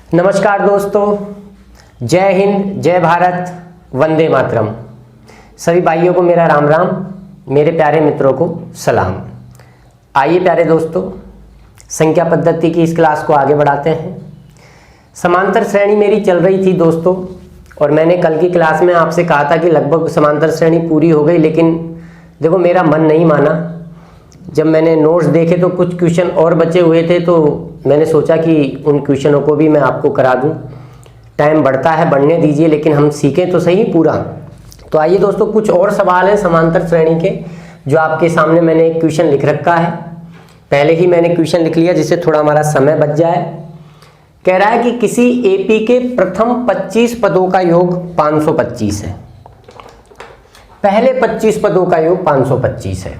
नमस्कार दोस्तों, जय हिंद, जय भारत, वंदे मातरम। सभी भाइयों को मेरा राम राम, मेरे प्यारे मित्रों को सलाम। आइए प्यारे दोस्तों, संख्या पद्धति की इस क्लास को आगे बढ़ाते हैं। समांतर श्रेणी मेरी चल रही थी दोस्तों, और मैंने कल की क्लास में आपसे कहा था कि लगभग समांतर श्रेणी पूरी हो गई, लेकिन देखो मेरा मन नहीं माना। जब मैंने नोट्स देखे तो कुछ क्वेश्चन और बचे हुए थे, तो मैंने सोचा कि उन क्वेश्चनों को भी मैं आपको करा दूं। टाइम बढ़ता है, बढ़ने दीजिए, लेकिन हम सीखें तो सही पूरा। तो आइए दोस्तों, कुछ और सवाल हैं समांतर श्रेणी के, जो आपके सामने मैंने एक क्वेश्चन लिख रखा है। पहले ही मैंने क्वेश्चन लिख लिया, जिससे थोड़ा हमारा समय बच जाए। कह रहा है कि किसी एपी के प्रथम 25 पदों का योग 525 है। पहले 25 पदों का योग 525 है,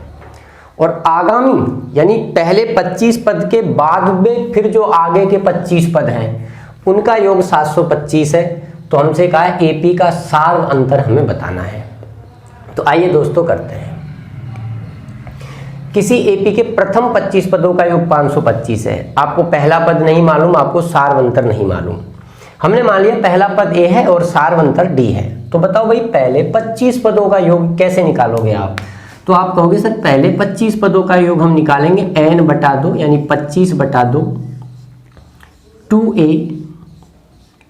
और आगामी यानी पहले 25 पद के बाद में फिर जो आगे के 25 पद हैं उनका योग 725 है। तो हमसे कहा है एपी का सार अंतर हमें बताना है। तो आइए दोस्तों करते हैं। किसी एपी के प्रथम 25 पदों का योग 525 है। आपको पहला पद नहीं मालूम, आपको सारवंतर नहीं मालूम। हमने मान लिया पहला पद ए है और सारवंतर डी है। तो बताओ भाई, पहले 25 पदों का योग कैसे निकालोगे आप? तो आप कहोगे सर पहले 25 पदों का योग हम निकालेंगे n बटा 2 यानी 25 बटा 2 2a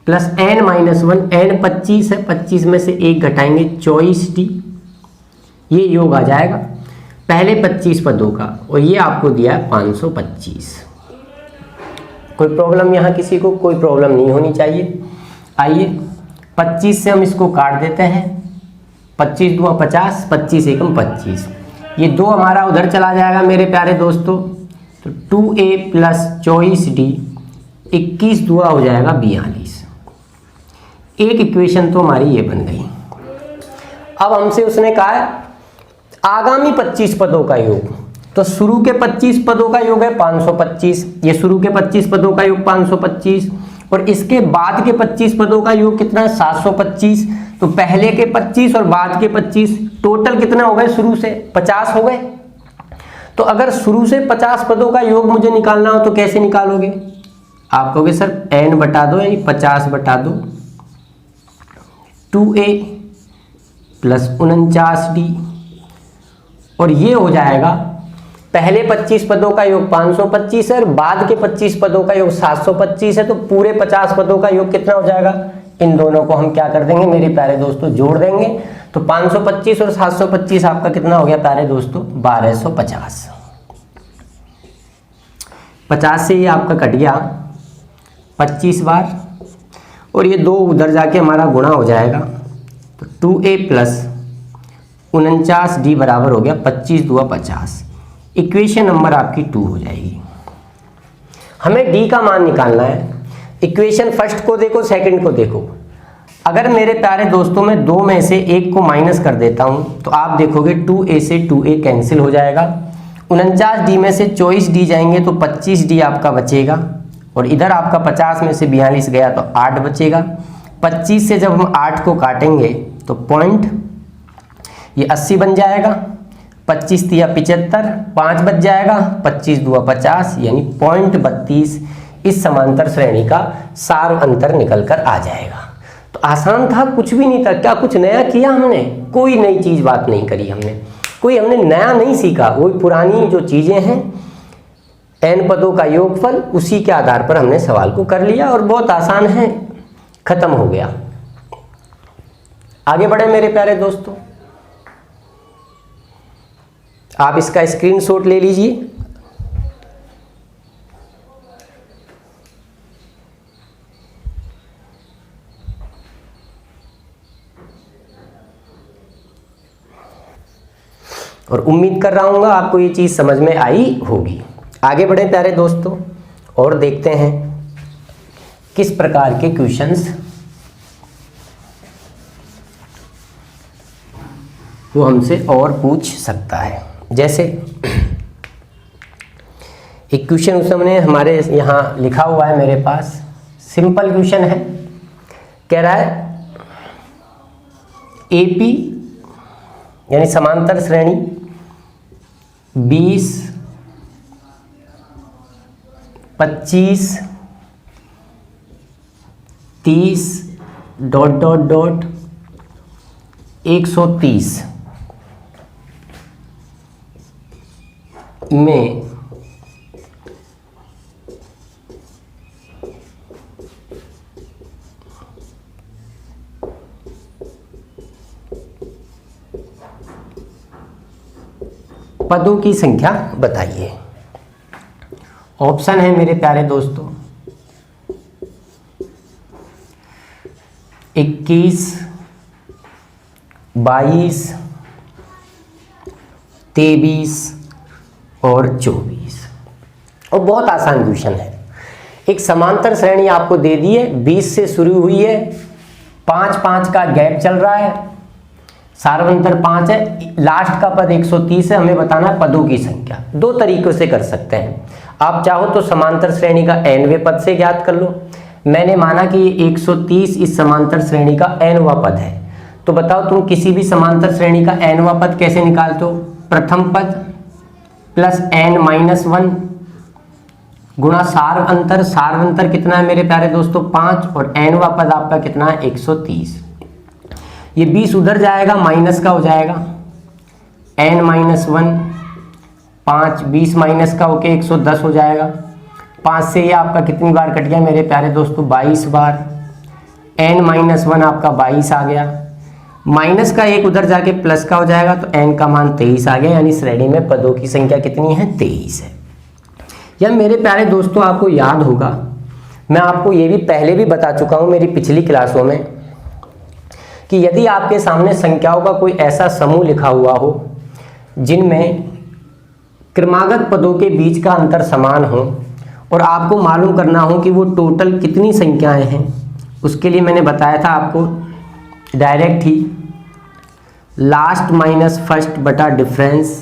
plus n minus 1। n 25 है, 25 में से 1 घटाएंगे 24d। ये योग आ जाएगा पहले 25 पदों का, और ये आपको दिया है 525। कोई प्रॉब्लम यहाँ किसी को? कोई प्रॉब्लम नहीं होनी चाहिए। आइए 25 से हम इसको काट देते हैं। 25 दूना 50, 25 एकम 25। ये 2 हमारा उधर चला जाएगा मेरे प्यारे दोस्तों। तो 2a प्लस 24d 21 दूना हो जाएगा 42। एक इक्वेशन तो हमारी ये बन गई। अब हमसे उसने कहा है आगामी 25 पदों का योग। तो शुरू के 25 पदों का योग है 525। ये शुरू के 25 पदों का योग 525, और इसके बाद के 25 पदों का योग कितना है? 725। तो पहले के 25 और बाद के 25 टोटल कितना हो गए? शुरू से 50 हो गए। तो अगर शुरू से 50 पदों का योग मुझे निकालना हो तो कैसे निकालोगे? आप कहोगे सर n बटा 2 यानी 50 बटा 2 2a प्लस 49d, और ये हो जाएगा पहले 25 पदों का योग 525 है और बाद के 25 पदों का योग 725 है। तो पूरे 50 पदों का योग कितना हो जाएगा? इन दोनों को हम क्या कर देंगे मेरे प्यारे दोस्तों? जोड़ देंगे। तो 525 और 725 आपका कितना हो गया प्यारे दोस्तों? 1250। 50 से ये आपका कट गया 25 बार, और ये 2 उधर जाके हमारा गुणा हो जाएगा। तो 2a प्लस 49d बराबर हो गया 25 दूना 50। इक्वेशन नंबर आपकी 2 हो जाएगी। हमें d का मान निकालना है। इक्वेशन फर्स्ट को देखो, सेकंड को देखो। अगर मेरे प्यारे दोस्तों मैं 2 में से 1 को माइनस कर देता हूं तो आप देखोगे 2a से 2a कैंसिल हो जाएगा। 49d में से 24d जाएंगे तो 25d आपका बचेगा, और इधर आपका 50 में से 42 गया तो 8 बचेगा। 25 से जब हम 8 को काटेंगे तो पॉइंट ये 80 बन जाएगा। 25 तिया 75, 5 बच जाएगा। 25 दूना 50 यानी 0.32 इस समांतर श्रेणी का सार अंतर निकल कर आ जाएगा। तो आसान था, कुछ भी नहीं था। क्या कुछ नया किया हमने? कोई नई चीज बात नहीं करी हमने, कोई हमने नया नहीं सीखा। वही पुरानी जो चीजें हैं, n पदों का योगफल, उसी के आधार पर हमने सवाल को कर लिया, और बहुत आसान है, खत्म हो गया। आगे बढ़े मेरे प्यारे दोस्तों। आप इसका स्क्रीनशॉट ले लीजिए। और उम्मीद कर रहा हूँ आपको ये चीज़ समझ में आई होगी। आगे बढ़े प्यारे दोस्तों, और देखते हैं किस प्रकार के क्वेश्चंस वो हमसे और पूछ सकता है। जैसे एक क्वेश्चन उस हमने हमारे यहाँ लिखा हुआ है मेरे पास, सिंपल क्वेश्चन है। कह रहा है एपी यानी समांतर श्रेणी 20, 25, 30 डॉट डॉट डॉट 130 में पदों की संख्या बताइए। ऑप्शन है मेरे प्यारे दोस्तों 21, 22, 23 और 24। और बहुत आसान क्वेश्चन है। एक समांतर श्रेणी आपको दे दी है, 20 से शुरू हुई है, 5-5 का गैप चल रहा है, सार्वंतर 5 है, लास्ट का पद 130 है, हमें बताना है पदों की संख्या। दो तरीकों से कर सकते हैं। आप चाहो तो समांतर श्रेणी का nवें पद से ज्ञात कर लो। मैंने माना कि 130 इस समांतर श्रेणी का nवां पद है, तो बताओ तुम किसी भी समांतर श्रेणी का nवां पद कैसे निकालते हो? प्रथम पद प्लस n-1 गुणा सार्वंतर। सार्वंतर कितना है मेरे प्यारे दोस्तों? 5, और nवां पद आपका कितना है? 130। ये 20 उधर जाएगा, माइनस का हो जाएगा n-1, 5, 20 माइनस का होके 110 हो जाएगा। 5 से ये आपका कितनी बार कट गया मेरे प्यारे दोस्तों? 22 बार। n-1 आपका 22 आ गया, माइनस का 1 उधर जाके प्लस का हो जाएगा, तो n का मान 23 आ गया। यानी श्रेणी में पदों की संख्या कितनी है? 23 है। या मेरे प्यारे दोस्तों आपको याद होगा, मैं आपको ये भी पहले भी बता चुका हूँ मेरी पिछली क्लासों में, कि यदि आपके सामने संख्याओं का कोई ऐसा समूह लिखा हुआ हो जिनमें क्रमागत पदों के बीच का अंतर समान हो और आपको मालूम करना हो कि वो टोटल कितनी संख्याएं हैं, उसके लिए मैंने बताया था आपको डायरेक्ट ही लास्ट माइनस फर्स्ट बटा डिफरेंस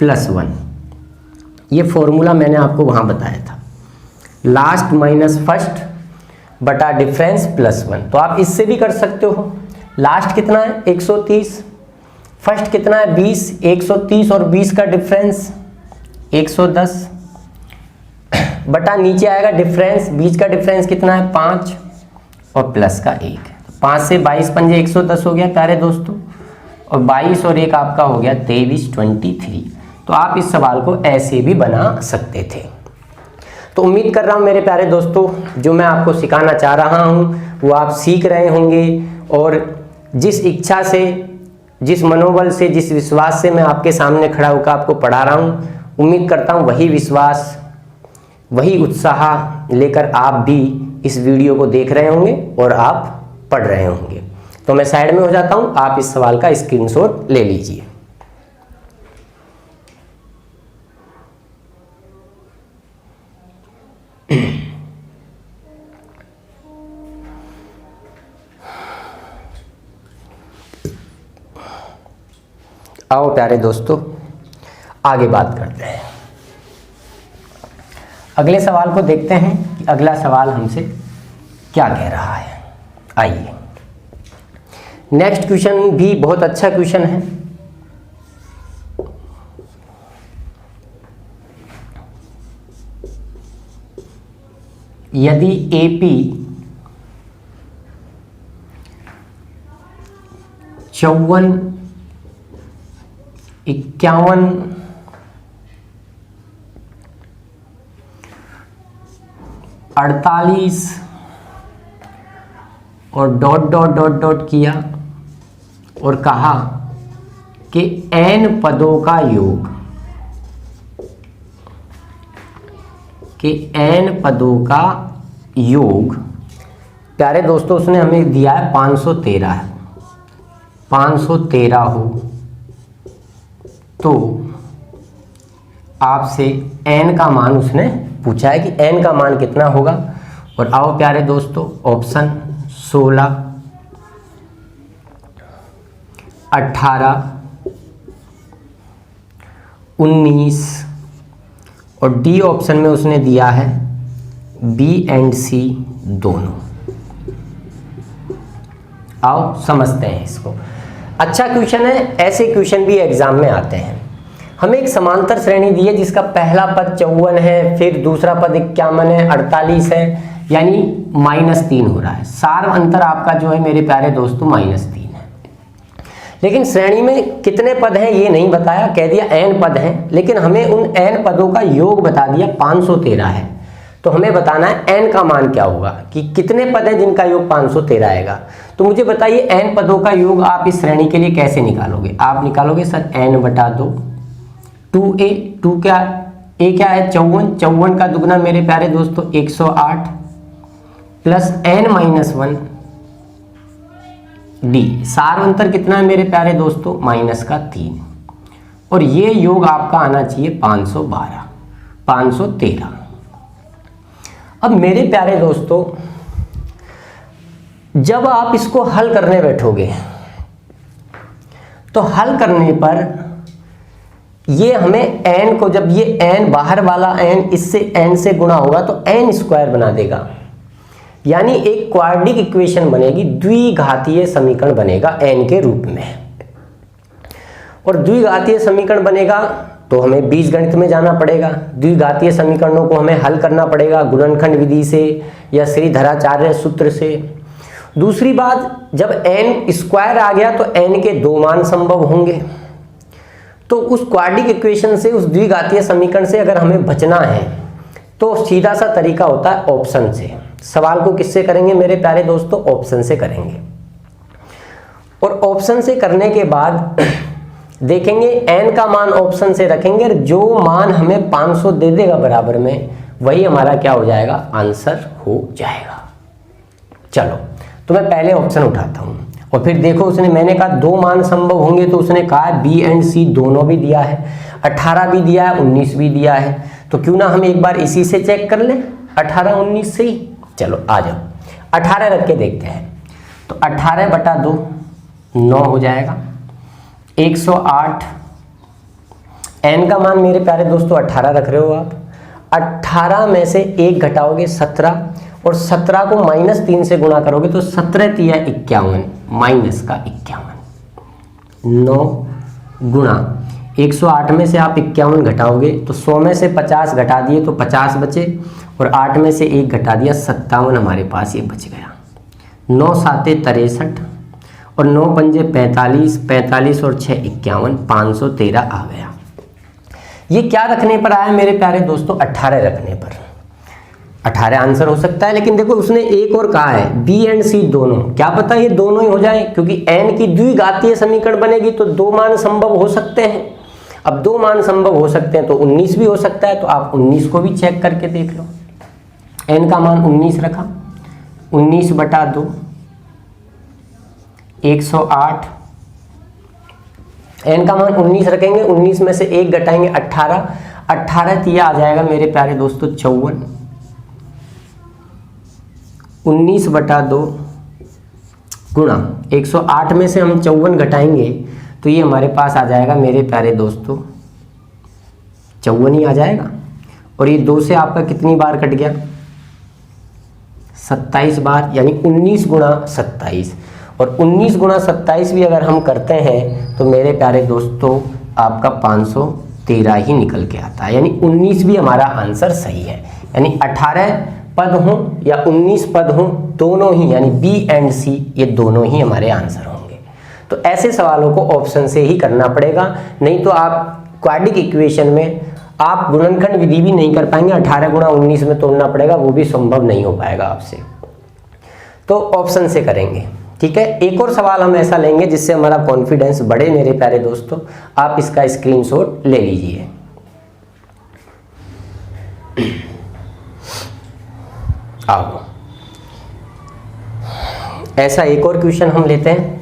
प्लस 1। ये फॉर्मूला मैंने आपको वहाँ बताया था, लास्ट माइनस फर्स्ट बटा डिफरेंस प्लस 1। तो आप इससे भी कर सकते हो। लास्ट कितना है? 130। फर्स्ट कितना है? 20। 130 और 20 का डिफरेंस 110 बटा नीचे आएगा डिफरेंस, बीच का डिफरेंस कितना है? 5 और प्लस का 1। 5 से 22 पंजे 110 हो गया प्यारे दोस्तों, और 22 और 1 आपका हो गया 23, 23। तो आप इस सवाल को ऐसे भी बना सकते थे। तो उम्मीद कर रहा हूँ मेरे प्यारे दोस्तों, जो मैं आपको सिखाना चाह रहा हूँ वो आप सीख रहे होंगे, और जिस इच्छा से, जिस मनोबल से, जिस विश्वास से मैं आपके सामने खड़ा होकर आपको पढ़ा रहा हूँ, उम्मीद करता हूँ वही विश्वास, वही उत्साह लेकर आप भी इस वीडियो को देख रहे होंगे और आप पढ़ रहे होंगे। तो मैं साइड में हो जाता हूँ, आप इस सवाल का स्क्रीनशॉट ले लीजिए। आओ प्यारे दोस्तों आगे बात करते हैं। अगले सवाल को देखते हैं कि अगला सवाल हमसे क्या कह रहा है। आइए, नेक्स्ट क्वेश्चन भी बहुत अच्छा क्वेश्चन है। यदि AP 54, 51, 48 और डॉट डॉट डॉट डॉट किया और कहा कि n पदों का योग, कि n पदों का योग, प्यारे दोस्तों उसने हमें दिया है 513 है, 513 हो तो आपसे n का मान उसने पूछा है कि n का मान कितना होगा। और आओ प्यारे दोस्तों, ऑप्शन 16, 18, 19 और डी ऑप्शन में उसने दिया है B एंड C दोनों। आओ समझते हैं इसको। अच्छा क्वेश्चन है, ऐसे क्वेश्चन भी एग्जाम में आते हैं। हमें एक समांतर श्रेणी दी है जिसका पहला पद 54 है, फिर दूसरा पद 51 है, 48 है, यानी -3 हो रहा है। सार अंतर आपका जो है मेरे प्यारे दोस्तों -3 है। लेकिन श्रेणी में कितने पद हैं ये नहीं बताया, कह दिया n पद हैं, लेकिन हमें उन n पदों का योग बता दिया 513 है। तो हमें बताना है n का मान क्या होगा, कि कितने पद हैं जिनका योग 513 आएगा। तो मुझे बताइए n पदों का योग आप इस श्रेणी के लिए कैसे निकालोगे। आप निकालोगे सर n/2 2a, 2 क्या a क्या है 54, 54 का दुगना मेरे प्यारे दोस्तों 108 प्लस n-1 d। सार अंतर कितना है मेरे प्यारे दोस्तों -3, और ये योग आपका आना चाहिए 512 513। अब मेरे प्यारे दोस्तों जब आप इसको हल करने बैठोगे तो हल करने पर ये हमें n को, जब ये n बाहर वाला n इससे n से गुणा होगा तो n² बना देगा, यानी एक क्वाड्रिक इक्वेशन बनेगी, द्विघातीय समीकरण बनेगा n के रूप में। और द्विघातीय समीकरण बनेगा तो हमें बीजगणित में जाना पड़ेगा, द्विघातीय समीकरणों को हमें हल करना पड़ेगा गुणनखंड विधि से या श्रीधराचार्य सूत्र से। दूसरी बात, जब n² आ गया तो n के 2 मान संभव होंगे। तो उस क्वाड्रिक इक्वेशन से, उस द्विघातीय समीकरण से अगर हमें बचना है तो सीधा सा तरीका होता है ऑप्शन से। सवाल को किससे करेंगे मेरे प्यारे दोस्तों, ऑप्शन से करेंगे। और ऑप्शन से करने के बाद देखेंगे n का मान ऑप्शन से रखेंगे, और जो मान हमें 500 दे देगा बराबर में, वही हमारा क्या हो जाएगा, आंसर हो जाएगा। चलो तो मैं पहले ऑप्शन उठाता हूँ, और फिर देखो उसने, मैंने कहा 2 मान संभव होंगे, तो उसने कहा B एंड C दोनों भी दिया है, 18 भी दिया है, 19 भी दिया है। तो क्यों ना हम एक बार इसी से चेक कर लें, 18 19 से ही। चलो आ जाओ 18 रख के देखते हैं। तो 18/2 9 हो जाएगा, 108। n का मान मेरे प्यारे दोस्तों 18 रख रहे हो आप, 18 में से 1 घटाओगे 17, और 17 को -3 से गुणा करोगे तो 17 तिया 51, -51। 9 गुणा 108 में से आप 51 घटाओगे तो 100 में से 50 घटा दिए तो 50 बचे, और 8 में से 1 घटा दिया 57 हमारे पास ये बच गया। 9 7 63, और 9 पंजे 45, 45 और 6 51, 513 आ गया। ये क्या रखने पर आया मेरे प्यारे दोस्तों, 18 रखने पर। 18 आंसर हो सकता है, लेकिन देखो उसने एक और कहा है B एंड C दोनों, क्या पता ये दोनों ही हो जाए, क्योंकि n की द्विघातीय समीकरण बनेगी तो 2 मान संभव हो सकते हैं। अब 2 मान संभव हो सकते हैं तो 19 भी हो सकता है, तो आप 19 को भी चेक करके देख लो। n का मान 19 रखा, 19/2 108। n का मान 19 रखेंगे, 19 में से 1 घटाएंगे 18, 18 तिया आ जाएगा मेरे प्यारे दोस्तों 54। 19/2 गुणा 108 में से हम 54 घटाएंगे तो ये हमारे पास आ जाएगा मेरे प्यारे दोस्तों 54 ही आ जाएगा। और ये 2 से आपका कितनी बार कट गया, 27 बार, यानी 19 गुणा 27। और 19 गुणा 27 भी अगर हम करते हैं तो मेरे प्यारे दोस्तों आपका 513 ही निकल के आता है, यानी 19 भी हमारा आंसर सही है। यानी 18 पद हों या 19 पद हों, दोनों ही यानी B एंड C ये दोनों ही हमारे आंसर होंगे। तो ऐसे सवालों को ऑप्शन से ही करना पड़ेगा, नहीं तो आप क्वाड्रिक इक्वेशन में आप गुणनखंड विधि भी नहीं कर पाएंगे, 18 गुणा 19 में तोड़ना पड़ेगा, वो भी संभव नहीं हो पाएगा आपसे। तो ऑप्शन से करेंगे, ठीक है। एक और सवाल हम ऐसा लेंगे जिससे हमारा कॉन्फिडेंस बढ़े मेरे प्यारे दोस्तों, आप इसका स्क्रीनशॉट ले लीजिए। आओ ऐसा एक और क्वेश्चन हम लेते हैं।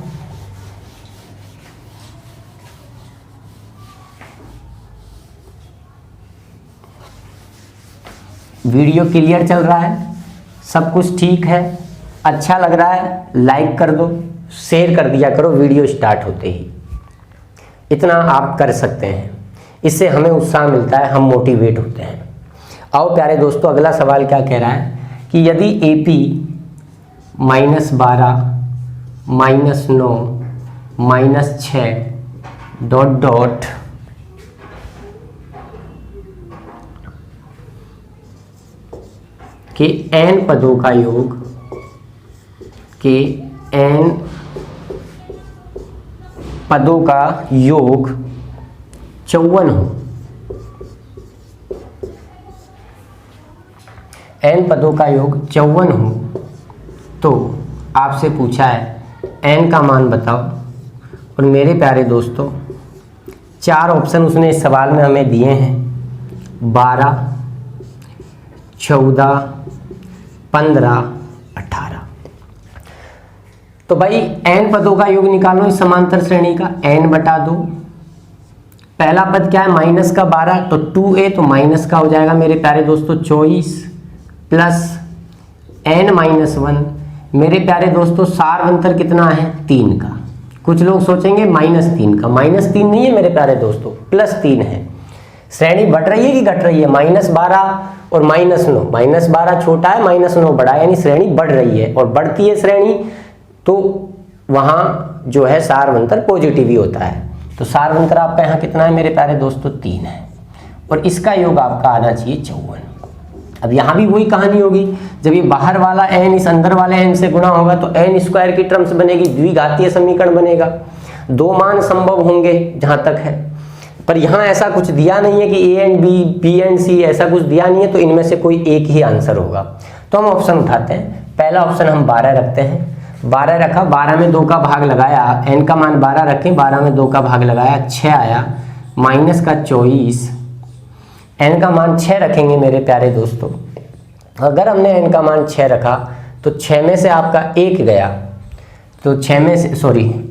वीडियो क्लियर चल रहा है, सब कुछ ठीक है, अच्छा लग रहा है, लाइक कर दो, शेयर कर दिया करो वीडियो स्टार्ट होते ही। इतना आप कर सकते हैं, इससे हमें उत्साह मिलता है, हम मोटिवेट होते हैं। आओ प्यारे दोस्तों अगला सवाल क्या कह रहा है कि यदि AP -12 -9 -6 ... के n पदों का योग, के n पदों का योग 54 हो, n पदों का योग 54 हो, तो आपसे पूछा है n का मान बताओ। और मेरे प्यारे दोस्तों 4 ऑप्शन उसने इस सवाल में हमें दिए हैं, 12, 14, 15, 18। तो भाई n पदों का योग निकालो इस समांतर श्रेणी का, n बटा 2। पहला पद क्या है, माइनस का 12, तो 2a, तो माइनस का हो जाएगा मेरे प्यारे दोस्तों 24 प्लस n माइनस 1। मेरे प्यारे दोस्तों सार अंतर कितना है, 3 का। कुछ लोग सोचेंगे -3 का, -3 नहीं है मेरे प्यारे दोस्तों, +3 है। श्रेणी बढ़ रही है कि घट रही है, -12 और -9, -12 छोटा है, -9 बड़ा है, यानी श्रेणी बढ़ रही है। और बढ़ती है श्रेणी तो वहाँ जो है सारवंतर पॉजिटिव ही होता है। तो सारवंतर आपका यहाँ कितना है मेरे प्यारे दोस्तों, 3 है। और इसका योग आपका आना चाहिए 54। अब यहाँ भी वही कहानी होगी, जब ये बाहर वाला n इस अंदर वाले n से गुणा होगा तो n स्क्वायर की टर्म्स बनेगी, द्विघातीय समीकरण बनेगा। 2 मान संभव होंगे जहाँ तक है, पर यहाँ ऐसा कुछ दिया नहीं है कि a and b, b and c, ऐसा कुछ दिया नहीं है, तो इनमें से कोई एक ही आंसर होगा। तो हम ऑप्शन उठाते हैं। पहला ऑप्शन हम 12 रखते हैं, 12 रखा, 12 में 2 का भाग लगाया, n का मान 12 रखें, 12 में 2 का भाग लगाया, 6 आया, माइनस का 24, n का मान 6 रखेंगे मेरे प्यारे दोस्तों। अगर हमने n का मान 6 रखा तो 6 में से आपका 1 गया, तो 6 में से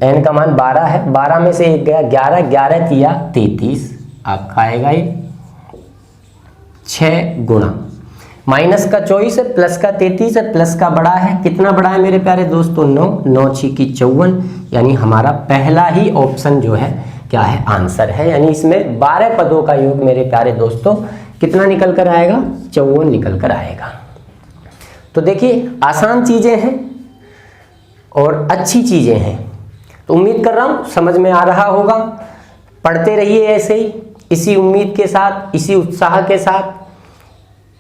n का मान 12 है, 12 में से 1 गया, 11, 11 तिया 33 आपका आएगा ये 6 गुणा माइनस का 24 है, प्लस का 33 है, प्लस का बड़ा है, कितना बड़ा है मेरे प्यारे दोस्तों, 9, 9 6 54, यानी हमारा पहला ही ऑप्शन जो है क्या है, आंसर है। यानी इसमें 12 पदों का योग मेरे प्यारे दोस्तों कितना निकल कर आएगा, 54 निकल कर आएगा। तो देखिए आसान चीजें हैं और अच्छी चीजें हैं, तो उम्मीद कर रहा हूँ समझ में आ रहा होगा। पढ़ते रहिए ऐसे ही, इसी उम्मीद के साथ, इसी उत्साह के साथ।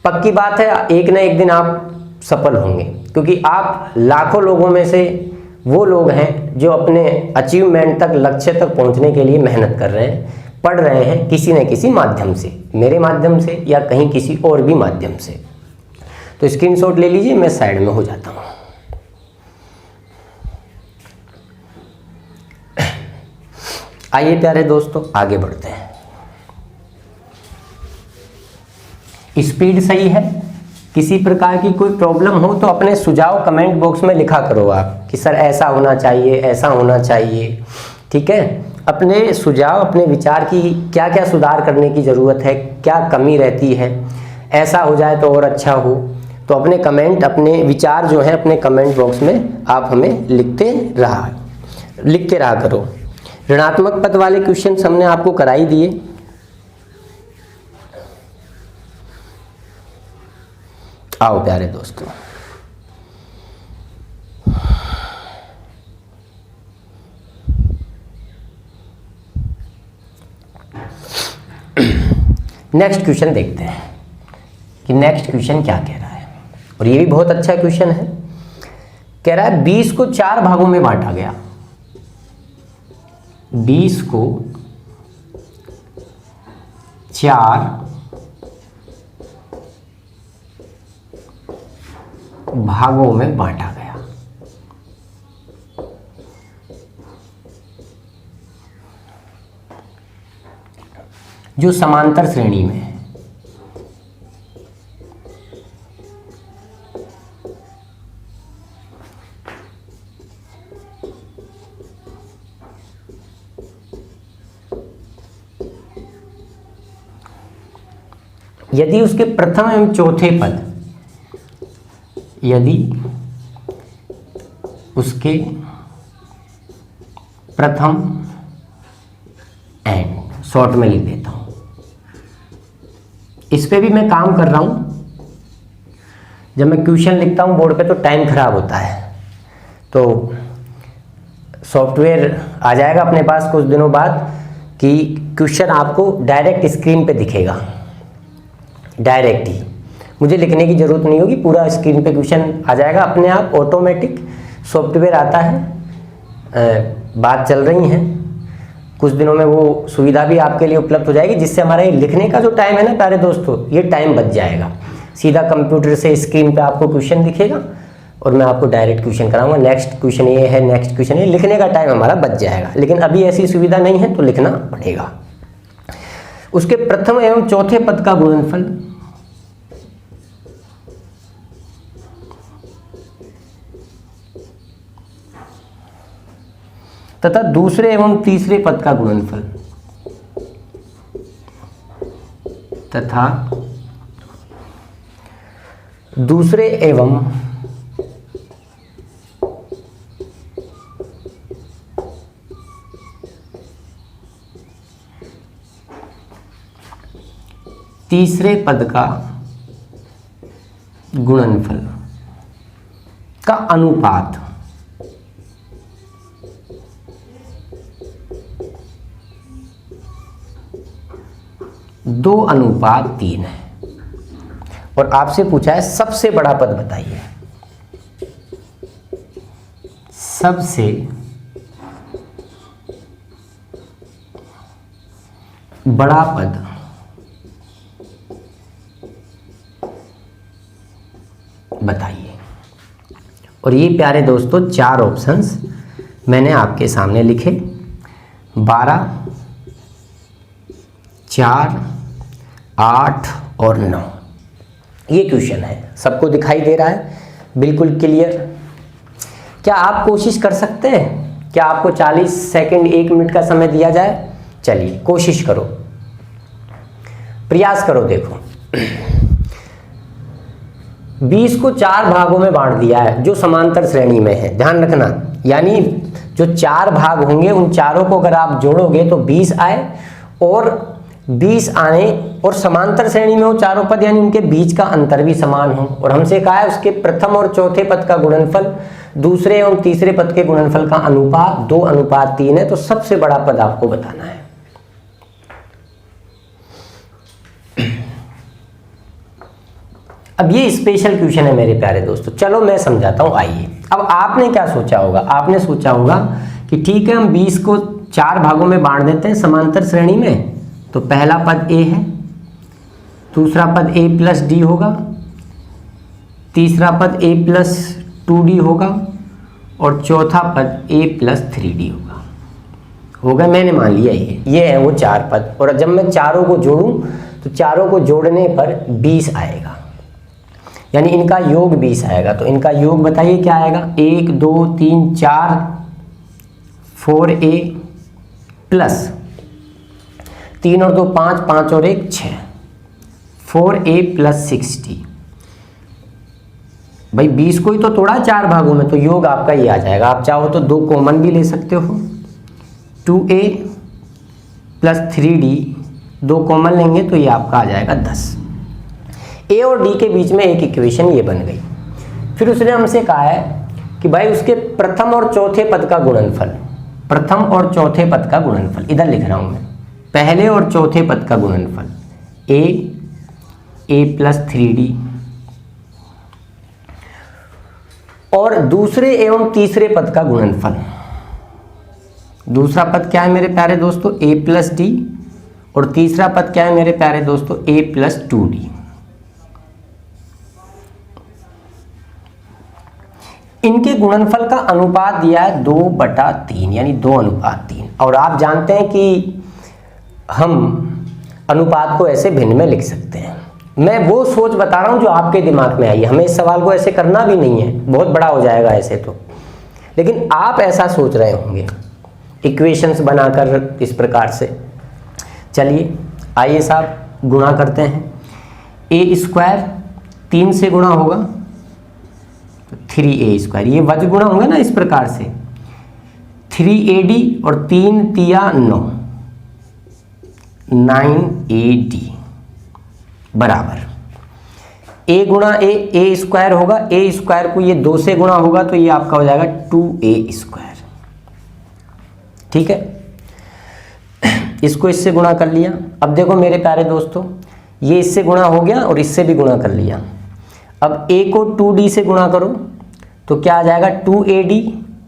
पक्की बात है एक ना एक दिन आप सफल होंगे, क्योंकि आप लाखों लोगों में से वो लोग हैं जो अपने अचीवमेंट तक, लक्ष्य तक पहुंचने के लिए मेहनत कर रहे हैं, पढ़ रहे हैं किसी न किसी माध्यम से, मेरे माध्यम से या कहीं किसी और भी माध्यम से। तो स्क्रीनशॉट ले लीजिए, मैं साइड में हो जाता हूँ। आइए प्यारे दोस्तों आगे बढ़ते हैं। स्पीड सही है, किसी प्रकार की कोई प्रॉब्लम हो तो अपने सुझाव कमेंट बॉक्स में लिखा करो आप कि सर ऐसा होना चाहिए, ऐसा होना चाहिए, ठीक है। अपने सुझाव, अपने विचार की क्या क्या सुधार करने की ज़रूरत है, क्या कमी रहती है, ऐसा हो जाए तो और अच्छा हो, तो अपने कमेंट, अपने विचार जो है अपने कमेंट बॉक्स में आप हमें लिख के रहा करो। ऋणात्मक पद वाले क्वेश्चन हमने आपको करा ही दिए। आओ प्यारे दोस्तों, नेक्स्ट क्वेश्चन देखते हैं कि नेक्स्ट क्वेश्चन क्या कह रहा है। और ये भी बहुत अच्छा क्वेश्चन है। कह रहा है 20 को 4 भागों में बांटा गया, 20 को 4 भागों में बांटा गया। जो समांतर श्रेणी में है। यदि उसके प्रथम एवं चौथे पद, यदि उसके प्रथम एंड, शॉर्ट में लिख देता हूं, इस पे भी मैं काम कर रहा हूं। जब मैं क्वेश्चन लिखता हूं बोर्ड पे तो टाइम खराब होता है, तो सॉफ्टवेयर आ जाएगा अपने पास कुछ दिनों बाद कि क्वेश्चन आपको डायरेक्ट स्क्रीन पे दिखेगा, डायरेक्ट ही, मुझे लिखने की ज़रूरत नहीं होगी, पूरा स्क्रीन पे क्वेश्चन आ जाएगा अपने आप, ऑटोमेटिक सॉफ्टवेयर आता है। बात चल रही है, कुछ दिनों में वो सुविधा भी आपके लिए उपलब्ध हो जाएगी, जिससे हमारा ये लिखने का जो टाइम है ना प्यारे दोस्तों, ये टाइम बच जाएगा। सीधा कंप्यूटर से स्क्रीन पे आपको क्वेश्चन दिखेगा और मैं आपको डायरेक्ट क्वेश्चन कराऊंगा, नेक्स्ट क्वेश्चन ये है, नेक्स्ट क्वेश्चन ये, लिखने का टाइम हमारा बच जाएगा। लेकिन अभी ऐसी सुविधा नहीं है तो लिखना पड़ेगा। उसके प्रथम एवं चौथे पद का गुणनफल तथा दूसरे एवं तीसरे पद का गुणनफल तथा दूसरे एवं तीसरे पद का गुणनफल का अनुपात दो अनुपात 3 है। और आपसे पूछा है सबसे बड़ा पद बताइए। सबसे बड़ा पद बताइए। और ये प्यारे दोस्तों 4 ऑप्शंस मैंने आपके सामने लिखे, 12, 4, 8 और 9। ये क्वेश्चन है, सबको दिखाई दे रहा है, बिल्कुल क्लियर। क्या आप कोशिश कर सकते हैं? क्या आपको 40 सेकंड 1 मिनट का समय दिया जाए? चलिए कोशिश करो, प्रयास करो। देखो 20 को 4 भागों में बांट दिया है जो समांतर श्रेणी में है, ध्यान रखना। यानी जो 4 भाग होंगे उन चारों को अगर आप जोड़ोगे तो 20 आए, और 20 आने और समांतर श्रेणी में हो चारों पद, यानी उनके बीच का अंतर भी समान हो। और हमसे कहा है उसके प्रथम और चौथे पद का गुणनफल दूसरे एवं तीसरे पद के गुणनफल का अनुपात 2:3 है। तो सबसे बड़ा पद आपको बताना है। अब ये स्पेशल क्वेश्चन है मेरे प्यारे दोस्तों, चलो मैं समझाता हूं। आइए, अब आपने क्या सोचा होगा? आपने सोचा होगा कि ठीक है हम 20 को 4 भागों में बांट देते हैं समांतर श्रेणी में। तो पहला पद a है, दूसरा पद a प्लस डी होगा, तीसरा पद a प्लस 2d होगा और चौथा पद a प्लस 3d होगा। मैंने मान लिया ये है वो 4 पद। और जब मैं चारों को जोड़ूं तो चारों को जोड़ने पर 20 आएगा, यानी इनका योग 20 आएगा। तो इनका योग बताइए क्या आएगा? 1 2 3 4 4a प्लस 3 और 2 5, 5 और 1 6, 4a प्लस 60। भाई 20 को ही तो तोड़ा 4 भागों में, तो योग आपका ये आ जाएगा। आप चाहो तो 2 कॉमन भी ले सकते हो, 2a प्लस 3d 2 कॉमन लेंगे तो ये आपका आ जाएगा 10। a और d के बीच में एक इक्वेशन ये बन गई। फिर उसने हमसे कहा है कि भाई उसके प्रथम और चौथे पद का गुणनफल, प्रथम और चौथे पद का गुणनफल, इधर लिख रहा हूं मैं, पहले और चौथे पद का गुणनफल a प्लस 3d और दूसरे एवं तीसरे पद का गुणनफल। दूसरा पद क्या है मेरे प्यारे दोस्तों? a प्लस डी, और तीसरा पद क्या है मेरे प्यारे दोस्तों? a plus 2d। इनके गुणनफल का अनुपात दिया है 2/3, यानी 2:3। और आप जानते हैं कि हम अनुपात को ऐसे भिन्न में लिख सकते हैं। मैं वो सोच बता रहा हूं जो आपके दिमाग में आई है। हमें इस सवाल को ऐसे करना भी नहीं है, बहुत बड़ा हो जाएगा ऐसे तो, लेकिन आप ऐसा सोच रहे होंगे इक्वेशंस बनाकर इस प्रकार से। चलिए आइए साहब गुणा करते हैं। a² 3 से गुणा होगा 3a², ये वज गुणा होंगे ना इस प्रकार से, 3ad और 3 तिया 9, 9ad बराबर a गुणा a² होगा, a² को ये 2 से गुणा होगा तो ये आपका हो जाएगा 2a²। ठीक है, इसको इससे गुणा कर लिया। अब देखो मेरे प्यारे दोस्तों, ये इससे गुणा हो गया और इससे भी गुणा कर लिया। अब a को 2d से गुणा करो तो क्या आ जाएगा 2ad,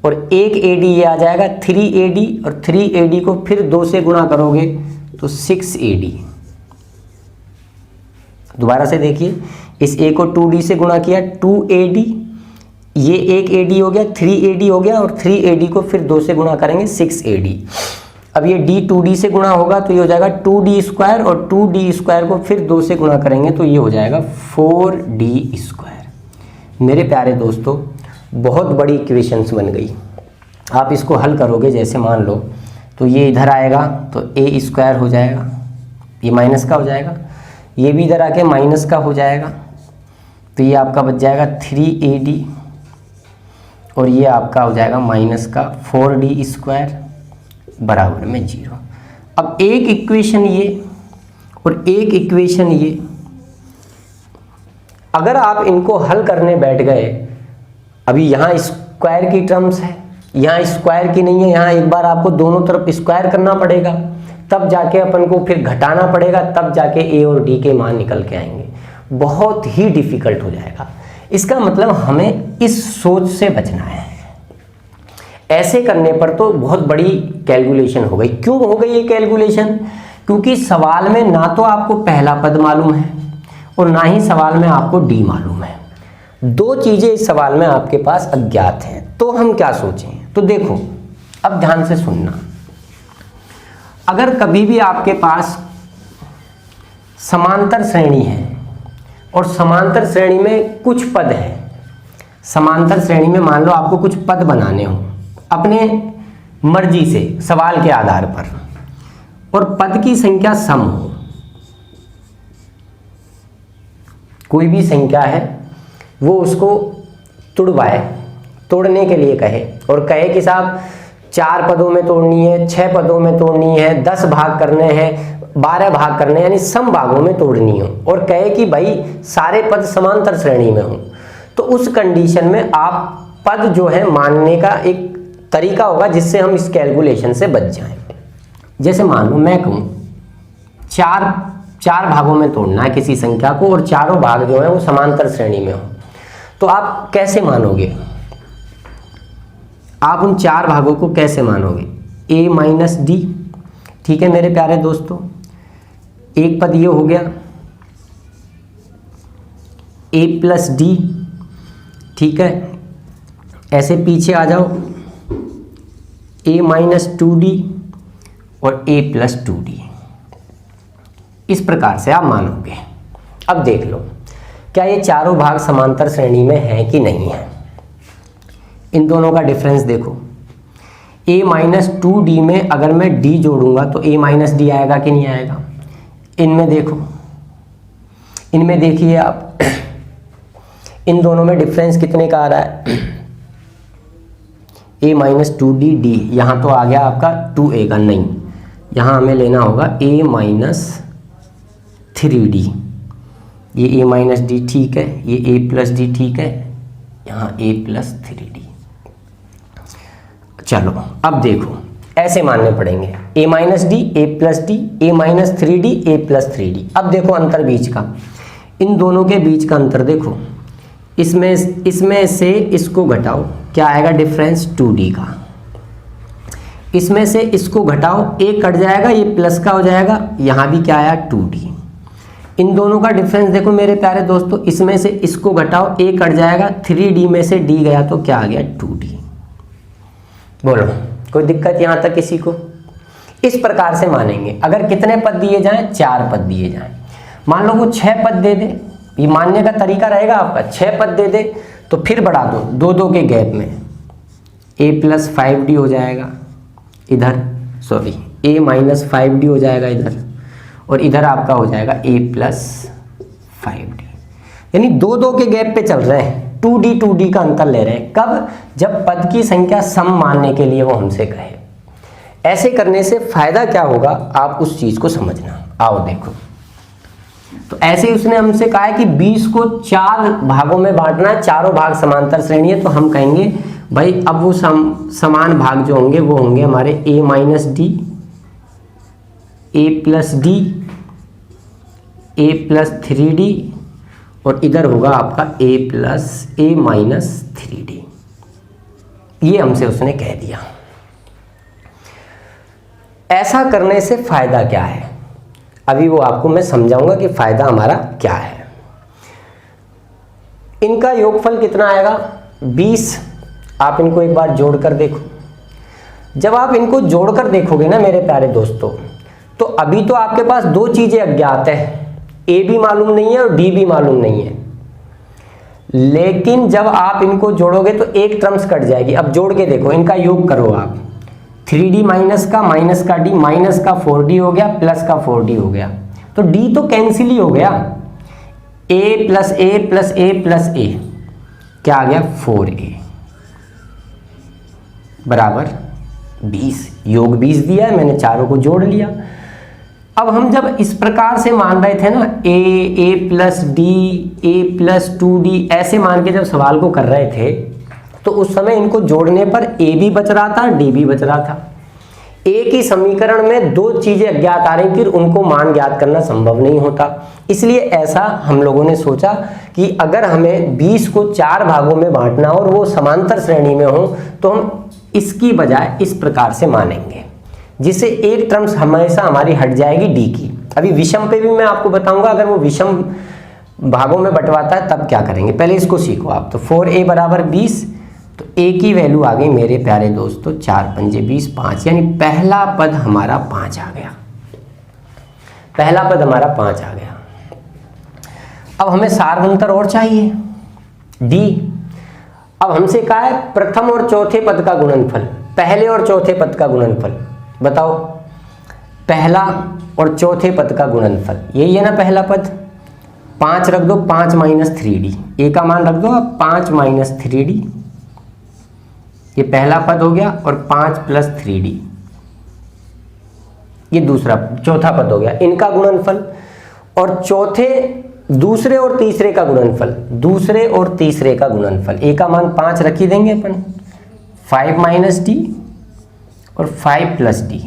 और एक ad ये आ जाएगा 3ad, और 3ad को फिर 2 से गुणा करोगे तो 6ad। दोबारा से देखिए, इस a को 2d से गुणा किया 2ad, ये एक ad हो गया 3ad हो गया, और 3ad को फिर 2 से गुणा करेंगे 6ad। अब ये d 2d से गुणा होगा तो ये हो जाएगा 2d स्क्वायर, और 2d स्क्वायर को फिर 2 से गुणा करेंगे तो ये हो जाएगा 4d स्क्वायर। मेरे प्यारे दोस्तों, बहुत बड़ी इक्वेशंस बन गई। आप इसको हल करोगे, जैसे मान लो तो ये इधर आएगा तो a स्क्वायर हो जाएगा, ये माइनस का हो जाएगा, ये भी इधर आके माइनस का हो जाएगा, तो ये आपका बच जाएगा 3ad, और ये आपका हो जाएगा माइनस का 4d स्क्वायर बराबर में 0। अब एक इक्वेशन ये और एक इक्वेशन ये, अगर आप इनको हल करने बैठ गए, अभी यहाँ स्क्वायर की टर्म्स है, यहाँ स्क्वायर की नहीं है, यहाँ एक बार आपको दोनों तरफ स्क्वायर करना पड़ेगा, तब जाके अपन को फिर घटाना पड़ेगा, तब जाके a और d के मान निकल के आएंगे। बहुत ही डिफिकल्ट हो जाएगा। इसका मतलब हमें इस सोच से बचना है। ऐसे करने पर तो बहुत बड़ी कैलकुलेशन हो गई। क्यों हो गई ये कैलकुलेशन? क्योंकि सवाल में ना तो आपको पहला पद मालूम है और ना ही सवाल में आपको d मालूम है। दो चीजें इस सवाल में आपके पास अज्ञात हैं। तो हम क्या सोचें? तो देखो, अब ध्यान से सुनना। अगर कभी भी आपके पास समांतर श्रेणी है और समांतर श्रेणी में कुछ पद हैं, समांतर श्रेणी में मान लो आपको कुछ पद बनाने हो अपने मर्जी से सवाल के आधार पर, और पद की संख्या सम हो, कोई भी संख्या है वो उसको तुड़वाए, तोड़ने के लिए कहे और कहे कि साहब 4 पदों में तोड़नी है, 6 पदों में तोड़नी है, 10 भाग करने हैं, 12 भाग करने हैं, यानी सम भागों में तोड़नी हो, और कहे कि भाई सारे पद समांतर श्रेणी में हो, तो उस कंडीशन में आप पद जो है मानने का एक तरीका होगा जिससे हम इस कैलकुलेशन से बच जाएं। जैसे मान लो मैं कहूँ 4 भागों में तोड़ना है किसी संख्या को, और चारों भाग जो है वो समांतर श्रेणी में हो, तो आप कैसे मानोगे? आप उन 4 भागों को कैसे मानोगे? a माइनस डी, ठीक है मेरे प्यारे दोस्तों, एक पद ये हो गया a प्लस डी, ठीक है। ऐसे पीछे आ जाओ, a माइनस 2d और a प्लस 2d, इस प्रकार से आप मानोगे। अब देख लो क्या ये चारों भाग समांतर श्रेणी में हैं कि नहीं है। इन दोनों का डिफरेंस देखो, a माइनस 2d में अगर मैं d जोड़ूंगा तो a माइनस डी आएगा कि नहीं आएगा? इनमें देखो, इनमें देखिए आप, इन दोनों में डिफरेंस कितने का आ रहा है? a माइनस 2d डी, यहाँ तो आ गया आपका 2a का, नहीं, यहाँ हमें लेना होगा a माइनस 3d। ये a माइनस डी ठीक है, ये a प्लस डी ठीक है, यहाँ a प्लस 3d। चलो अब देखो, ऐसे मानने पड़ेंगे a minus D, a plus D, a minus 3d, a plus 3d। अब देखो अंतर बीच का, इन दोनों के बीच का अंतर देखो, इसमें से इसको घटाओ, क्या आएगा डिफरेंस? 2d का। इसमें से इसको घटाओ, a कट जाएगा, ये प्लस का हो जाएगा, यहाँ भी क्या आया? 2d। इन दोनों का डिफरेंस देखो मेरे प्यारे दोस्तों, इसमें से इसको घटाओ, a कट जाएगा, 3d में से d गया तो क्या आ गया? 2d। बोलो कोई दिक्कत यहाँ तक किसी को? इस प्रकार से मानेंगे। अगर कितने पद दिए जाएं? 4 पद दिए जाएं। मान लो वो 6 पद दे दे, ये मानने का तरीका रहेगा आपका, 6 पद दे दे तो फिर बढ़ा दो, 2 के गैप में a प्लस 5d हो जाएगा इधर, सॉरी a माइनस 5d हो जाएगा इधर, और इधर आपका हो जाएगा a प्लस 5d। यानी 2 के गैप पे चल रहे हैं, 2d का अंतर ले रहे हैं। कब? जब पद की संख्या सम मानने के लिए वो हमसे कहे। ऐसे करने से फायदा क्या होगा, आप उस चीज को समझना। आओ देखो, तो ऐसे ही उसने हमसे कहा है कि 20 को 4 भागों में बांटना है, चारों भाग समांतर श्रेणी है, तो हम कहेंगे भाई अब वो समान भाग जो होंगे वो होंगे हमारे a minus D, a plus D, A plus 3d और इधर होगा आपका a plus A minus 3d। ये हमसे उसने कह दिया। ऐसा करने से फ़ायदा क्या है, अभी वो आपको मैं समझाऊंगा कि फ़ायदा हमारा क्या है। इनका योगफल कितना आएगा 20। आप इनको एक बार जोड़कर देखो। जब आप इनको जोड़कर देखोगे ना मेरे प्यारे दोस्तों, तो अभी तो आपके पास दो चीज़ें अज्ञात है, a भी मालूम नहीं है और d भी मालूम नहीं है। लेकिन जब आप इनको जोड़ोगे तो एक टर्म्स कट जाएगी। अब जोड़ के देखो, इनका योग करो आप। 3d माइनस का d माइनस का 4d हो गया, प्लस का 4d हो गया, तो d तो कैंसिल ही हो गया। a plus a plus a plus a क्या आ गया 4a बराबर 20। योग 20 दिया है, मैंने चारों को जोड़ लिया। अब हम जब इस प्रकार से मान रहे थे ना a plus D a plus 2d ऐसे मान के जब सवाल को कर रहे थे, तो उस समय इनको जोड़ने पर a भी बच रहा था, d भी बच रहा था। एक ही समीकरण में दो चीजें अज्ञात आ रही थी, उनको मान ज्ञात करना संभव नहीं होता। इसलिए ऐसा हम लोगों ने सोचा कि अगर हमें 20 को 4 भागों में बांटना हो और वो समांतर श्रेणी में हो, तो हम इसकी बजाय इस प्रकार से मानेंगे, जिससे एक टर्म्स हमेशा हमारी हट जाएगी डी की। अभी विषम पे भी मैं आपको बताऊंगा, अगर वो विषम भागों में बंटवाता है तब क्या करेंगे, पहले इसको सीखो आप। तो 4a बराबर 20, तो a की वैल्यू आ गई मेरे प्यारे दोस्तों 4 पंजे 20 5, यानी पहला पद हमारा 5 आ गया। पहला पद हमारा 5 आ गया। अब हमें सार्वंतर और चाहिए d। अब हमसे कहा है प्रथम और चौथे पद का गुणनफल, पहले और चौथे पद का गुणनफल बताओ। पहला और चौथे पद का गुणनफल यही है ना पहला पद। 5 रख दो, 5 माइनस 3d, a का मान रख दो अब 5 माइनस 3d, ये पहला पद हो गया, और 5 प्लस 3d ये दूसरा चौथा पद हो गया। इनका गुणनफल और दूसरे और तीसरे का गुणनफल, दूसरे और तीसरे का गुणनफल, a का मान 5 रख ही देंगे अपन, 5 माइनस d और 5 प्लस d।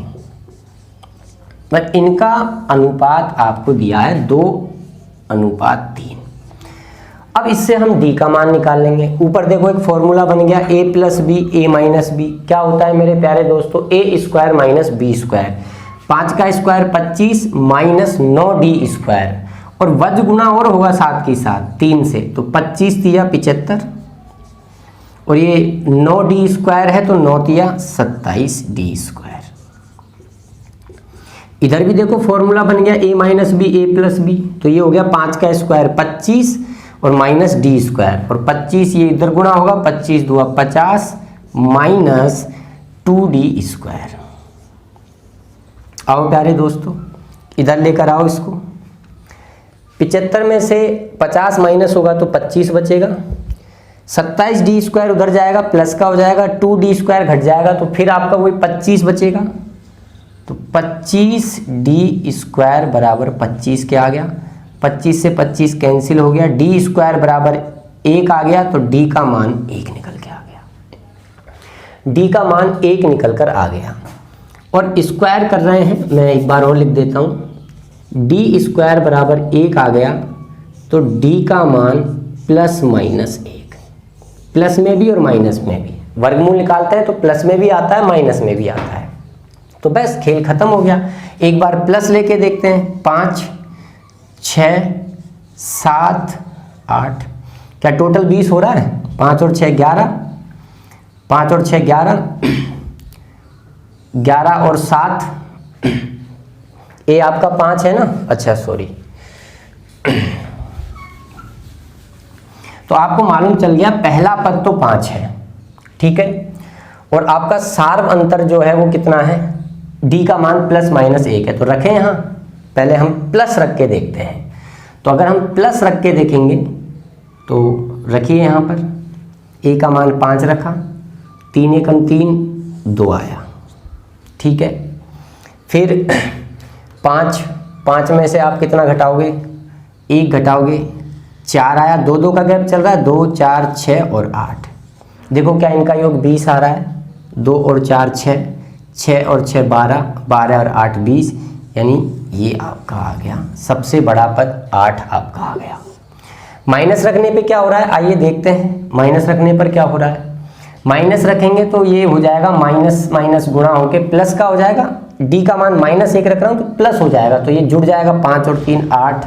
पर इनका अनुपात आपको दिया है 2:3। अब इससे हम d का मान निकाल लेंगे। ऊपर देखो एक फॉर्मूला बन गया a plus B A minus B. क्या होता है मेरे प्यारे दोस्तों, a square minus B square, 5 का स्क्वायर 25 माइनस 9d स्क्वायर, और वज गुना और होगा साथ के साथ 3 से, तो 25 तिया 75, और ये 9d स्क्वायर है तो 9 तिया 27d स्क्वायर। इधर भी देखो फॉर्मूला बन गया a minus B A plus B, तो ये हो गया 5 का स्क्वायर 25 और माइनस डी स्क्वायर, और 25 ये इधर गुणा होगा, 25 दुआ 50 माइनस 2d स्क्वायर। आओ प्यारे दोस्तों इधर लेकर आओ इसको। 75 में से 50 माइनस होगा तो 25 बचेगा, 27d स्क्वायर उधर जाएगा प्लस का हो जाएगा, 2d स्क्वायर घट जाएगा तो फिर आपका वही 25 बचेगा, तो 25d स्क्वायर बराबर 25 क्या आ गया, 25 से 25 कैंसिल हो गया, d स्क्वायर बराबर 1 आ गया, तो d का मान 1 निकल के आ गया। d का मान 1 निकल कर आ गया। और स्क्वायर कर रहे हैं, मैं एक बार और लिख देता हूँ, d स्क्वायर बराबर 1 आ गया, तो d का मान प्लस माइनस 1, प्लस में भी और माइनस में भी। वर्गमूल निकालते हैं तो प्लस में भी आता है माइनस में भी आता है, तो बस खेल खत्म हो गया। एक बार प्लस लेके देखते हैं, 5 6 7 8, क्या टोटल 20 हो रहा है, 5 और 6 11, 5 और 6 11, 11 और 7, ए आपका 5 है ना, अच्छा सॉरी। तो आपको मालूम चल गया पहला पद तो 5 है, ठीक है, और आपका सार्व अंतर जो है वो कितना है, d का मान प्लस माइनस 1 है, तो रखें यहाँ, पहले हम प्लस रख के देखते हैं। तो अगर हम प्लस रख के देखेंगे तो रखिए यहाँ पर, a का मान 5 रखा, 3 एकम 3 2 आया, ठीक है। फिर 5 में से आप कितना घटाओगे, 1 घटाओगे, 4 आया, 2 2 का गैप चल रहा है, 2 4 6 और 8। देखो क्या इनका योग 20 आ रहा है, 2 और 4 6, 6 और 6 12, 12 और 8 20, यानी ये आपका आ गया, सबसे बड़ा पद 8 आपका आ गया। माइनस रखने पे क्या हो रहा है, आइए देखते हैं माइनस रखने पर क्या हो रहा है। माइनस रखेंगे तो ये हो जाएगा माइनस माइनस गुणा होके प्लस का हो जाएगा, डी का मान -1 रख रहा हूँ तो प्लस हो जाएगा, तो ये जुड़ जाएगा 5 और 3 8,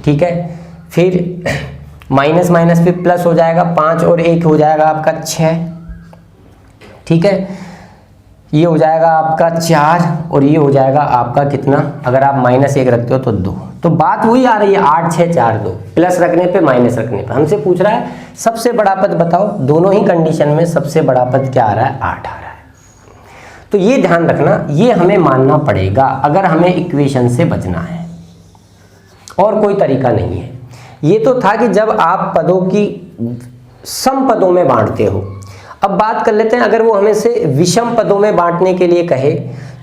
ठीक है। फिर माइनस माइनस फिर प्लस हो जाएगा, 5 और 1 हो जाएगा आपका 6, ठीक है। ये हो जाएगा आपका 4 और ये हो जाएगा आपका कितना, अगर आप -1 रखते हो तो 2। तो बात वही आ रही है 8 6 4 2, प्लस रखने पे माइनस रखने पे। हमसे पूछ रहा है सबसे बड़ा पद बताओ, दोनों ही कंडीशन में सबसे बड़ा पद क्या आ रहा है, 8 आ रहा है। तो ये ध्यान रखना, ये हमें मानना पड़ेगा अगर हमें इक्वेशन से बचना है, और कोई तरीका नहीं है। ये तो था कि जब आप पदों की सम पदों में बांटते हो। अब बात कर लेते हैं अगर वो हमें से विषम पदों में बांटने के लिए कहे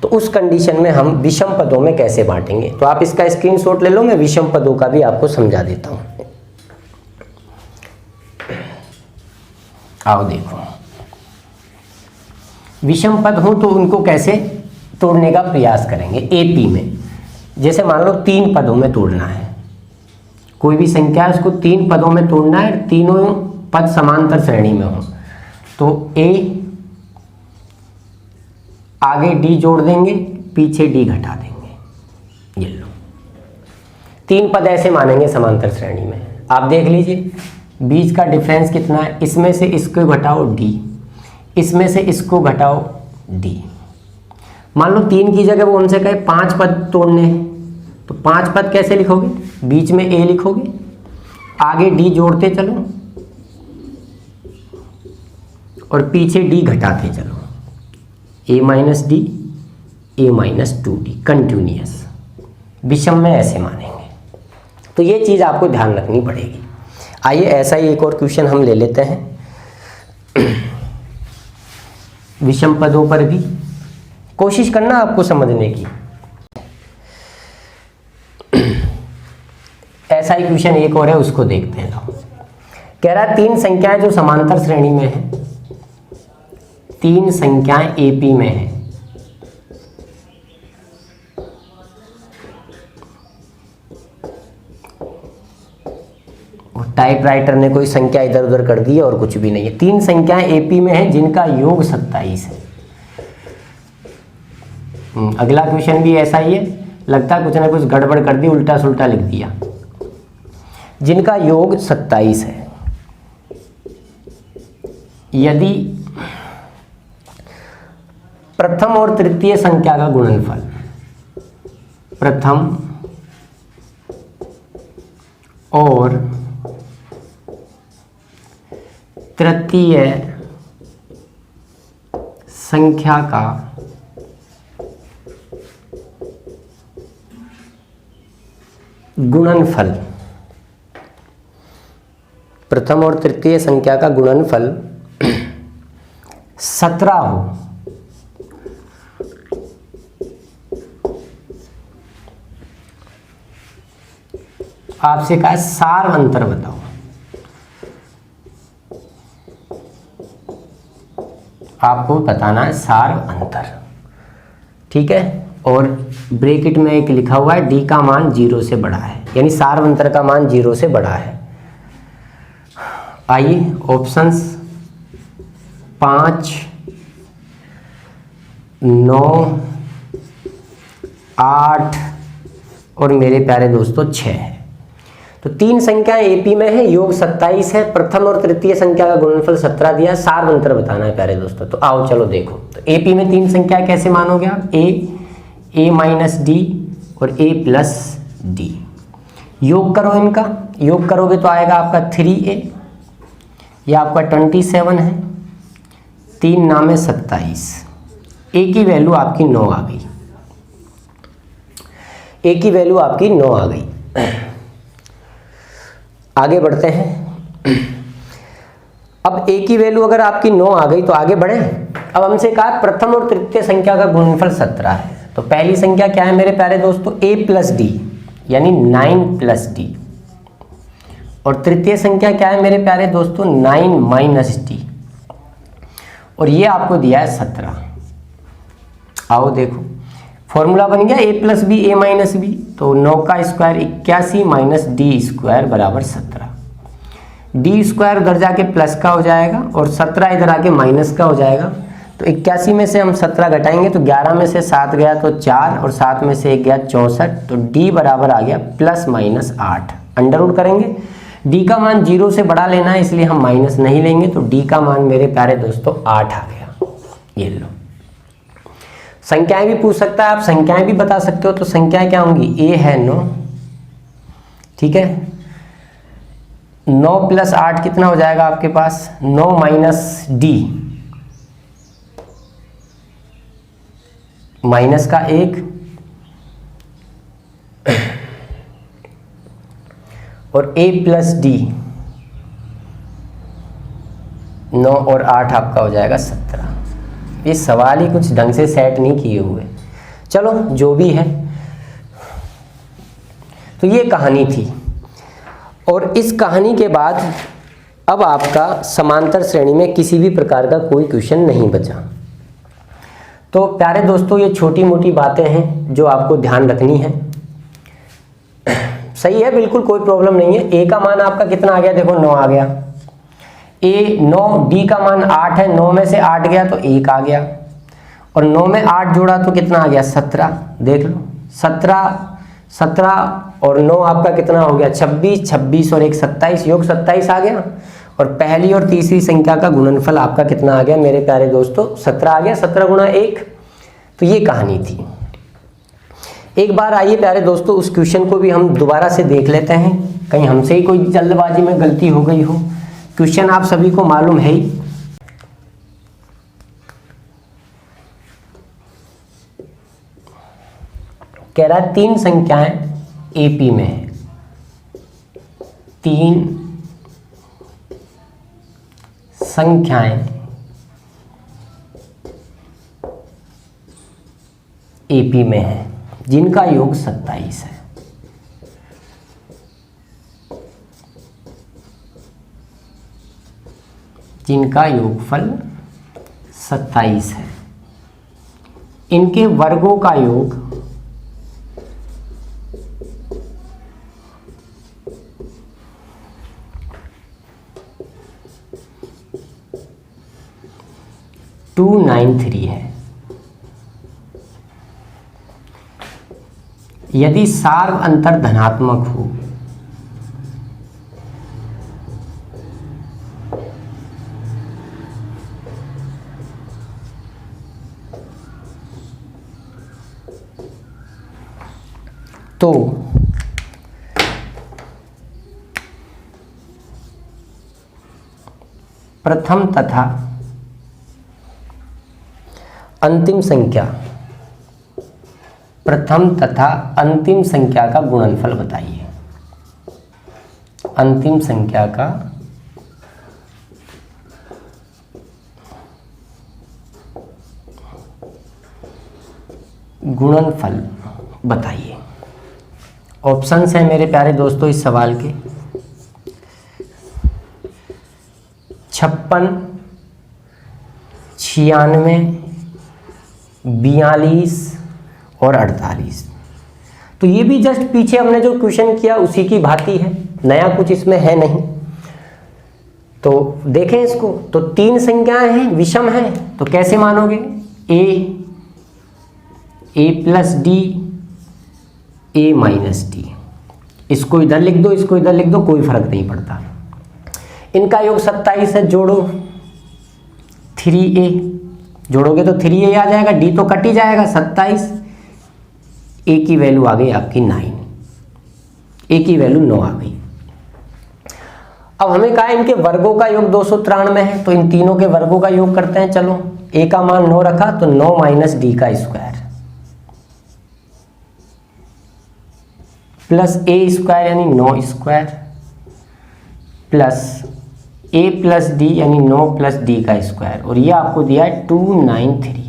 तो उस कंडीशन में हम विषम पदों में कैसे बांटेंगे। तो आप इसका स्क्रीनशॉट ले लो, मैं विषम पदों का भी आपको समझा देता हूं। आओ देखो, विषम पद हो तो उनको कैसे तोड़ने का प्रयास करेंगे। एपी में जैसे मान लो 3 पदों में तोड़ना है, कोई भी संख्या है उसको 3 पदों में तोड़ना है, तीनों पद समांतर श्रेणी में हो, तो ए आगे डी जोड़ देंगे, पीछे डी घटा देंगे। ये लो 3 पद ऐसे मानेंगे समांतर श्रेणी में। आप देख लीजिए बीच का डिफरेंस कितना है, इसमें से इसको घटाओ डी, इसमें से इसको घटाओ डी। मान लो 3 की जगह वो उनसे कहे 5 पद तोड़ने हैं, तो 5 पद कैसे लिखोगे, बीच में ए लिखोगे, आगे डी जोड़ते चलो और पीछे डी घटाते चलो, a minus D, a minus 2d, continuous. विषम में ऐसे मानेंगे, तो ये चीज़ आपको ध्यान रखनी पड़ेगी। आइए ऐसा ही एक और क्वेश्चन हम ले लेते हैं। विषम पदों पर भी कोशिश करना आपको समझने की। ऐसा ही क्वेश्चन एक और है, उसको देखते हैं। कह रहा है 3 संख्याएं जो समांतर श्रेणी में है, 3 संख्याएं एपी में है, टाइपराइटर ने कोई संख्या इधर उधर कर दी है और कुछ भी नहीं है। 3 संख्याएं एपी में है जिनका योग 27 है। अगला क्वेश्चन भी ऐसा ही है, लगता है कुछ ना कुछ गड़बड़ कर दी, उल्टा सुल्टा लिख दिया। जिनका योग 27 है, यदि प्रथम और तृतीय संख्या का गुणनफल, प्रथम और तृतीय संख्या का गुणनफल, प्रथम और तृतीय संख्या का गुणनफल 17 हो, आपसे कहा सार अंतर बताओ। आपको बताना है सार अंतर, ठीक है। और ब्रैकेट में एक लिखा हुआ है डी का मान 0 से बड़ा है, यानी सार अंतर का मान 0 से बड़ा है। आइए ऑप्शंस 5 9 8 और मेरे प्यारे दोस्तों 6 है। तो 3 संख्याएं एपी में है, योग 27 है, प्रथम और तृतीय संख्या का गुणनफल 17 दिया है, सार अंतर बताना है प्यारे दोस्तों। तो आओ चलो देखो, तो एपी में 3 संख्याएं कैसे मानोगे आप, ए माइनस डी और ए प्लस डी। योग करो इनका, योग करोगे तो आएगा आपका 3a, यह आपका 27 है, 3 नामे 27, ए की वैल्यू आपकी 9 आ गई, ए की वैल्यू आपकी 9 आ गई। आगे बढ़ते हैं। अब ए की वैल्यू अगर आपकी 9 आ गई तो आगे बढ़े। अब हमसे कहा प्रथम और तृतीय संख्या का गुणनफल 17 है, तो पहली संख्या क्या है मेरे प्यारे दोस्तों, a प्लस डी यानी 9 प्लस डी, और तृतीय संख्या क्या है मेरे प्यारे दोस्तों, 9 माइनस डी, और ये आपको दिया है 17। आओ देखो फॉर्मूला बन गया a plus B A minus B, तो 9 का स्क्वायर 81 माइनस डी स्क्वायर बराबर 17। डी स्क्वायर उधर जाके प्लस का हो जाएगा और 17 इधर आके माइनस का हो जाएगा। तो 81 में से हम 17 घटाएंगे तो 11 में से 7 गया तो 4 और 7 में से 1 गया 64, तो डी बराबर आ गया प्लस माइनस 8। अंडर रूट करेंगे, डी का मान 0 से बड़ा लेना है इसलिए हम माइनस नहीं लेंगे, तो डी का मान मेरे प्यारे दोस्तों 8 आ गया। ये लो, संख्याएं भी पूछ सकता है, आप संख्याएं भी बता सकते हो। तो संख्याएं क्या होंगी, ए है 9, ठीक है, 9 प्लस 8 कितना हो जाएगा आपके पास, 9 माइनस डी माइनस का 1 और a प्लस डी, 9 और 8 आपका हो जाएगा 17। ये सवाल ही कुछ ढंग से सेट नहीं किए हुए, चलो जो भी है। तो ये कहानी थी, और इस कहानी के बाद अब आपका समांतर श्रेणी में किसी भी प्रकार का कोई क्वेश्चन नहीं बचा। तो प्यारे दोस्तों, ये छोटी मोटी बातें हैं जो आपको ध्यान रखनी है। सही है, बिल्कुल कोई प्रॉब्लम नहीं है। ए का मान आपका कितना आ गया, देखो 9 आ गया, ए 9, डी का मान 8 है, 9 में से 8 गया तो 1 आ गया, और 9 में 8 जोड़ा तो कितना आ गया 17। देख लो 17 और 9 आपका कितना हो गया 26, 26 और 1 27, योग 27 आ गया। और पहली और तीसरी संख्या का गुणनफल आपका कितना आ गया मेरे प्यारे दोस्तों, 17 आ गया, 17 गुणा 1। तो ये कहानी थी। एक बार आइए प्यारे दोस्तों उस क्वेश्चन को भी हम दोबारा से देख लेते हैं, कहीं हमसे ही कोई जल्दबाजी में गलती हो गई हो। क्वेश्चन आप सभी को मालूम है ही, कह रहा है 3 संख्याएं एपी में है, 3 संख्याएं एपी में है जिनका योग 27 है। जिनका योगफल 27 है, इनके वर्गों का योग 293 है। यदि सार्व अंतर धनात्मक हो तो प्रथम तथा अंतिम संख्या, प्रथम तथा अंतिम संख्या का गुणनफल बताइए। अंतिम संख्या का गुणनफल बताइए। ऑप्शंस हैं मेरे प्यारे दोस्तों इस सवाल के, 56, 96, 42 और 48। तो ये भी जस्ट पीछे हमने जो क्वेश्चन किया उसी की भांति है, नया कुछ इसमें है नहीं। तो देखें इसको, तो 3 संख्याएं हैं, विषम हैं, तो कैसे मानोगे, ए प्लस डी, ए माइनस डी। इसको इधर लिख दो, इसको इधर लिख दो, कोई फर्क नहीं पड़ता। इनका योग 27 है, जोड़ो 3a, जोड़ोगे तो 3a आ जाएगा, d तो कट ही जाएगा 27, a की वैल्यू आ गई आपकी 9, a की वैल्यू 9 आ गई। अब हमें कहा इनके वर्गों का योग 293 है, तो इन तीनों के वर्गों का योग करते हैं। चलो, a का मान 9 रखा तो 9 माइनस डी का स्क्वायर प्लस a स्क्वायर यानी 9 square plus a plus D यानी 9 प्लस डी का स्क्वायर, और ये आपको दिया है 293।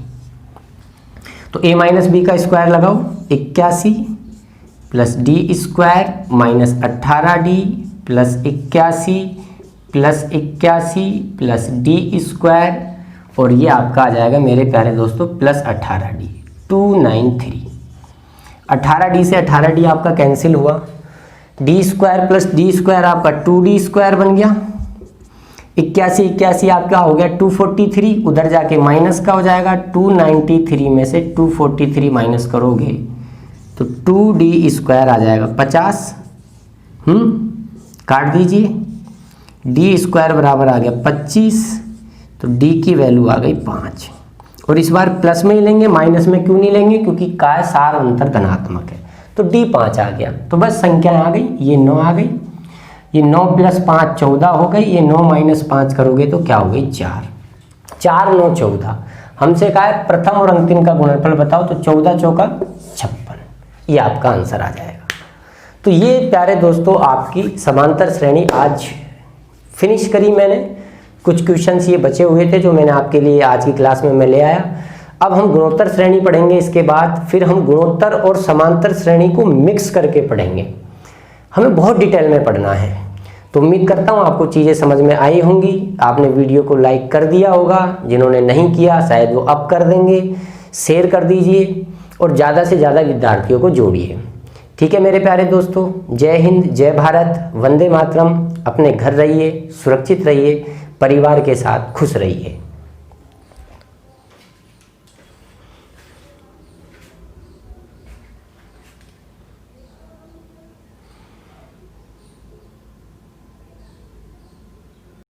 तो a माइनस बी का स्क्वायर लगाओ, 81 plus D square minus 18d plus 81 plus 81 plus D square, और ये आपका आ जाएगा मेरे प्यारे दोस्तों प्लस 18d, 293। 18d से 18d आपका कैंसिल हुआ, D square plus D square आपका 2d स्क्वायर बन गया, 81 आपका हो गया 243, उधर जाके माइनस का हो जाएगा 293 में से 243 माइनस करोगे तो 2d स्क्वायर आ जाएगा 50, काट दीजिए, डी स्क्वायर बराबर आ गया 25, तो डी की वैल्यू आ गई 5। और इस बार प्लस में ही लेंगे, माइनस में क्यों नहीं लेंगे, क्योंकि काय सार अंतर धनात्मक है, तो डी 5 आ गया। तो बस संख्याएं आ गई, ये 9 आ गई, ये 9 प्लस 5 14 हो गई, ये 9 माइनस 5 करोगे तो क्या हो गई 4, 4 9 14। हमसे कहा है प्रथम और अंतिम का गुणनफल बताओ, तो 14 चौका 56, ये आपका आंसर आ जाएगा। तो ये प्यारे दोस्तों आपकी समांतर श्रेणी आज फिनिश करी मैंने। कुछ क्वेश्चंस ये बचे हुए थे जो मैंने आपके लिए आज की क्लास में मैं ले आया। अब हम गुणोत्तर श्रेणी पढ़ेंगे, इसके बाद फिर हम गुणोत्तर और समांतर श्रेणी को मिक्स करके पढ़ेंगे। हमें बहुत डिटेल में पढ़ना है। तो उम्मीद करता हूँ आपको चीज़ें समझ में आई होंगी। आपने वीडियो को लाइक कर दिया होगा, जिन्होंने नहीं किया शायद वो अब कर देंगे। शेयर कर दीजिए और ज़्यादा से ज़्यादा विद्यार्थियों को जोड़िए। ठीक है मेरे प्यारे दोस्तों, जय हिंद, जय भारत, वंदे मातरम। अपने घर रहिए, सुरक्षित रहिए, परिवार के साथ खुश रहिए।